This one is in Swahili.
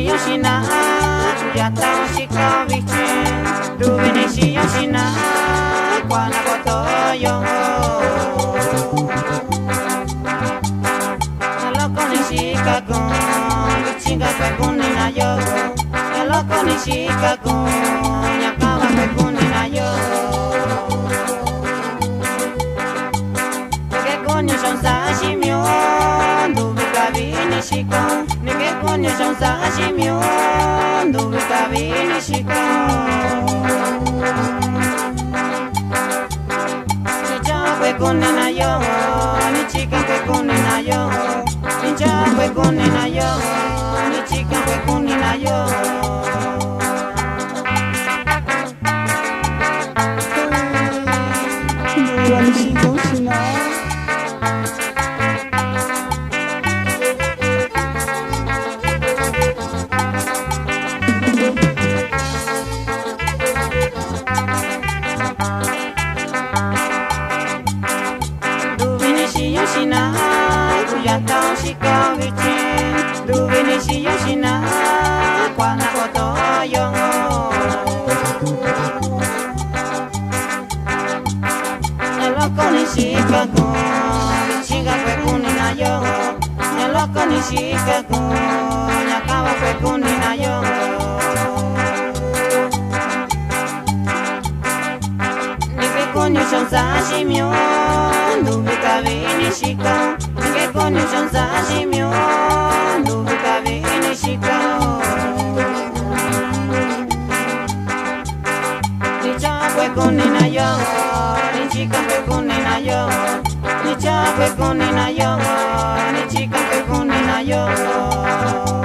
Yoshina, Yata Shika Vichin, Duvinishi Yoshina, Quanakoto Yo. Loco Nishika con, Vichinga Pekunina Yo. Loco Nishika con, Yakawa Pekunina Yo. Que coño son Sashimio, Duvika Vinishika. Nige coño son sashimio, duvika vinishika. Ni chakwe kunina yo, ni chicken kwe kunina yo. Ni chakwe kunina yo, ni chicken kwe kunina yo. Yoshina, Kuyata Shika Vichin, Duvinishi Yoshina, Quanakoto Yo. Loco Nishika con, Vichinga Pekunina Yo. Loco Nishika con, Yakawa Pekunina Yo. Nige coño son sashimio, Duvika Vinishika. Nige coño son sashimio, Duvika Vinishika. Ni chakwe kunina yo, ni chica pekunina yo. Ni chakwe kunina yo, ni chica pekunina yo.